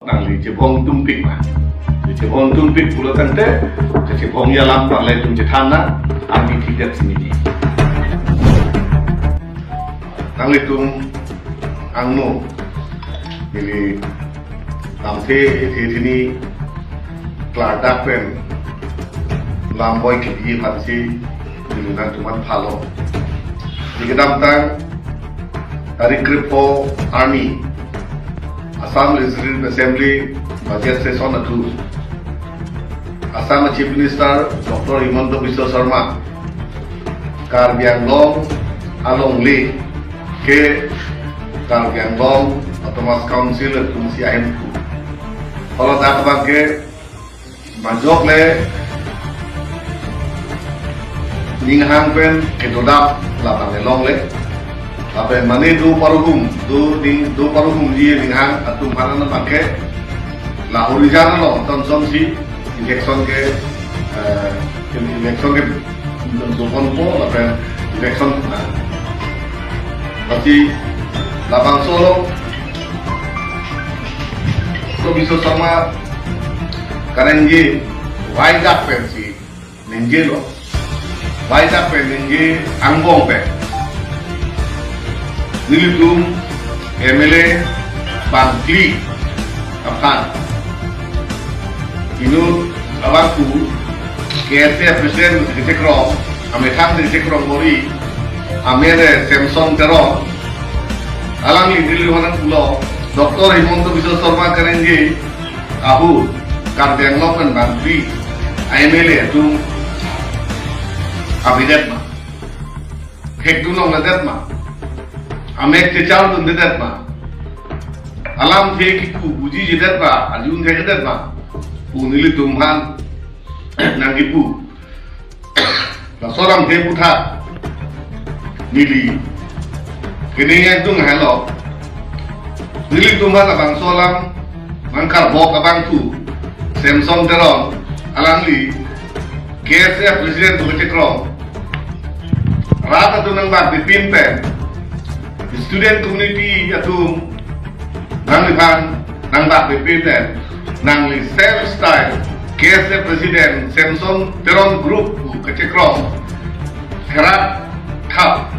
Nangli cebong tumpik mah. Cebong tumpik pulau tante, cebong ya lampar lai tum cetana, ami tidak sini. Nangli tum angno, ini tamte ini keladak pen, lamboy kiri pansi, ini nanti tuman palo. Di kedam tang dari Kripo Army, Assam Legislative Assembly budget session approved. Assam Chief Minister Dr. Himanta Biswa Sarma, Karbi Anglong Along Lee, ke Karbi Anglong Autonomous Council Fungsi AMku. Kalau tak pakai majok le ninghang pen kedodap lapang elong le. Apa mani du paruhum dia ninghang atum mana na pakai la horizontal lo tonson si election ke dukon po apa election tapi lapang solo to bisa sama karenje wajak pensi ninje lo wajak pen ninje angbong pen Nilitum MLA Bangkli Afan Inu Abaku KSA Presiden di Cekrong Amekan di Cekrong Mori Amere Samsung Terong Alangi Niliwanan Pulau Dr. Himanta Biswa Sarma Karenje Ahu Karbiang Lokan Bangkli MLA itu Abidatma Hektunong Nadatma Amek cecau tu dedat ma, alam the kiku buji dedat ma, ajun the dedat ma, punili tumhan nangipu, lasoram the putha, nili, kini yang tu ngalo, nili tumhan abang solam, mangkar bok abang tu, Samsung terong, alangli, KSA Presiden tu Cekrong, rata tu nang bak dipin pen. Student community atum nanglipan nangbak BPN nangli self style KSA Presiden Samsung Teron Group ke Cekrong kerat kap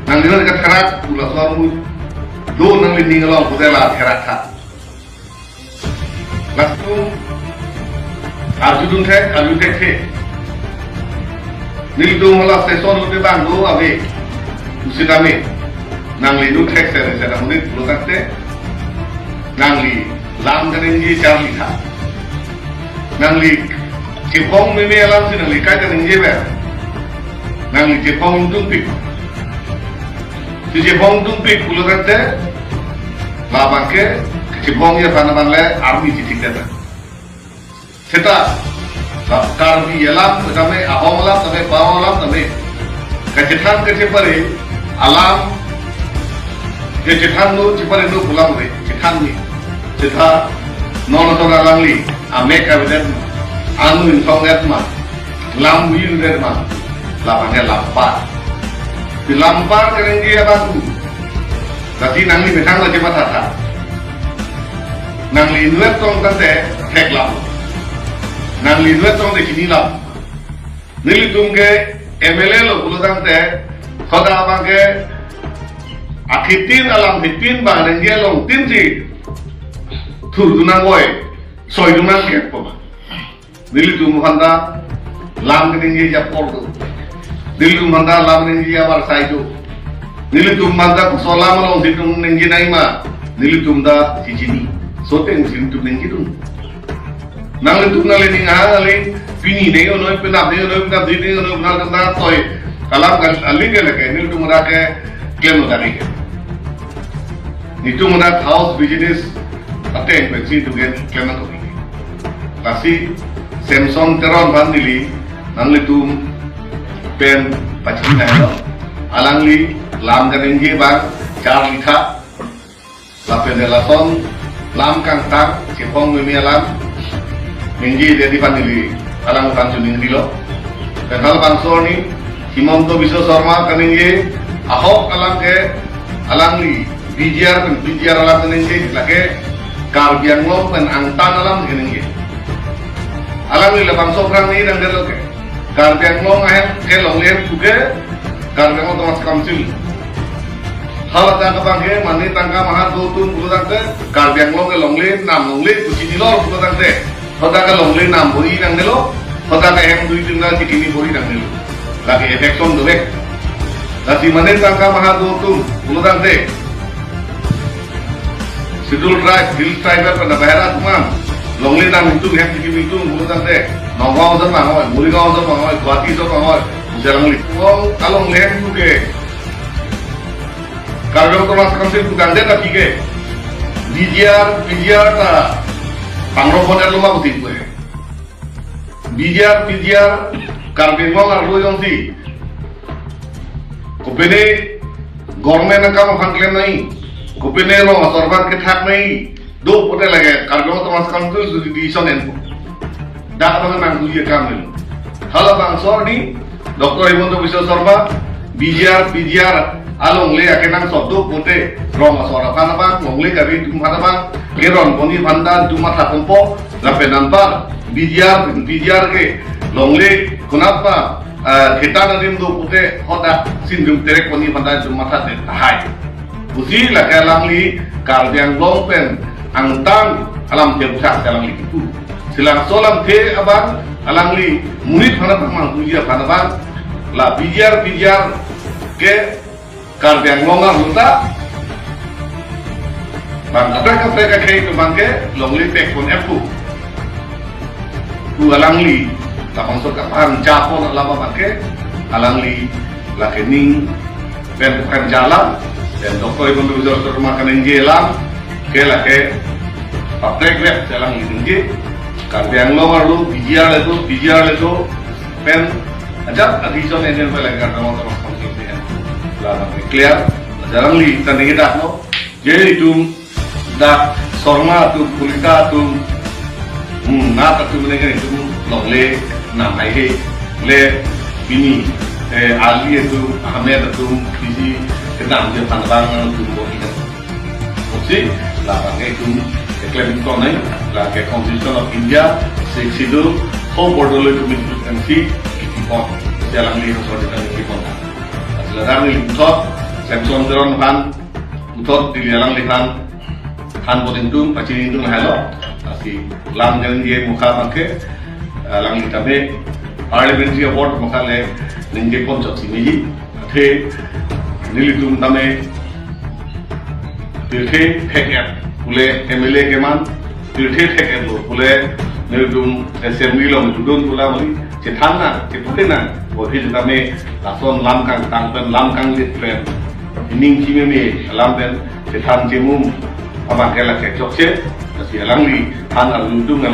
nangli dekat kerat pula suamu do nangli ningalong putela kerat kap langsung arjudun tek nilidung malah seson lebih banggo abe usidame Nangli nu tek sere sere munit pulokate nangli lam ganenji charli tha nangli cipong meme alam si nangli kai ganenji be nangli cipong tumpik si cipong tumpik pulokate babake cipong ya panaman le army citik data seta karbi alam tame ahom alam tame bawang alam tame kecetan kecepare alam je cetan nu cipare nu pulang re cetan ni ceta nono to langli ame ka beden anu infong etma lam wir derma lapangnya lampar di lampar keren dia baku tapi nangli betang la cepat hata nangli nuet tong tante hek lam nangli nuet tong de kini lam nili tungke MLA lo pulo tante khoda abangke Akitin alam hitin bang dan dia long tin si turdunan boy soy dunan ke apa dili tu muhanda lam dengan dia japor tu dili tu muhanda lam dengan dia warsai tu dili tu muhanda kusolam long hitung dengan dia naima dili tu muhanda cicini soteng sin tu dengan itu nang itu nang ini ngali pini deh ono penap di deh ono nang kena toy kalam kan aling ke lagi dili tu muhanda ke klaim tadi itu menat house business attend pensi tugen klaim ko kasi Samsung Teron bandili nangli tum pen pachin na alangli lam ganengi bang char likha lapen delason lam kang tang cipong memi alam ninggi dedi bandili alang kansu ningri lo kenal bangso ni Himanta Biswa Sarma kanengi ahok alang ke alangli BJR alam dengan lagi Karbiang long pen angtan alam gini. Alam ni lebang soprang ni dan delo ke. Karbiang long ahem ke long lem juga. Karbiang long tomas kamsil. Hal tak kebangke mani tangka mahal dotun bulu tangke. Karbiang long ke long lem nam long lem kuci di lor bulu tangke. Hota ke long lem nam bori dan delo. Hota ke hem dui tinggal cikini bori dan delo. Lagi efek son dewek. Lagi mani tangka mahal dotun bulu tangke. Sidul drive, hill drive pada bahara tuman. Longli nam itu hem cikini itu bulu tangke. Nongkau se pangoy, Murigao se pangoy, Guwahati se pangoy. Jarang li. Wong kalong lem juga. Karbiang tomas kamsil tukang deta pike. Bijar ta pangropon erluma buti gue. Bijar karbiang long arlo yang si. Kopene government nakam fangklem nahi. Kopene lo sorban ke thak nahi. Do pote lage karbiang tomas kamsil sudi disonen. Dak bangan nang duye kamil. Hala bang sordi Dr. Himonto Biswa Sorba bijar along le akenang sobdo pote rong asora panabang longle kabi tum panabang keron poni panda tuma takompo lape nampar bijar ke longle kunapa kita nadim do pote hoda sindum terek poni panda tuma tate hai usi la kalang li karbiang longpen angtang alam tebusak dalam itu silang solam te abang alang li murid panabang mangkuja panabang la bijar ke karbiang longa luta bang mereka kayak itu bangke longli pek pun epu tu alangli lapang surga pan japon lama bangke alangli lakening pen bukan jalan dan dokter ibu bisa rumah kanen jelang ke lake paprek lek jalan ini karbiang longa lu bijar itu pen ajak adison engine pelek karena motor clear jarang li tanding kita no jadi tum dak sorma tu kulita tum nata tu mengenai itu longle namai he le bini ali itu Ahmed tu bisi kenam dia pandang tu boni kan oke lah pakai tu klaim konai lah ke Constitution of India seksidu ho border tu mesti kipon jalan li harus ada kipon larang li utot Samson Deron kan utot di larang lihan kan botintung pacinintung halo asi lam jalan dia muka pakai lang litame parliamentary award muka le ninge ponchot sini the nilitum tame tirthe theket pule MLA keman tirthe theket lo pule nilitum assembly lo tudun pula mali cethana ceputena Wahid kami lason lamkang tangpen lamkang litren ining cimeme lampen cetan cemum apa kelak kecok ce nasi alangli han alundung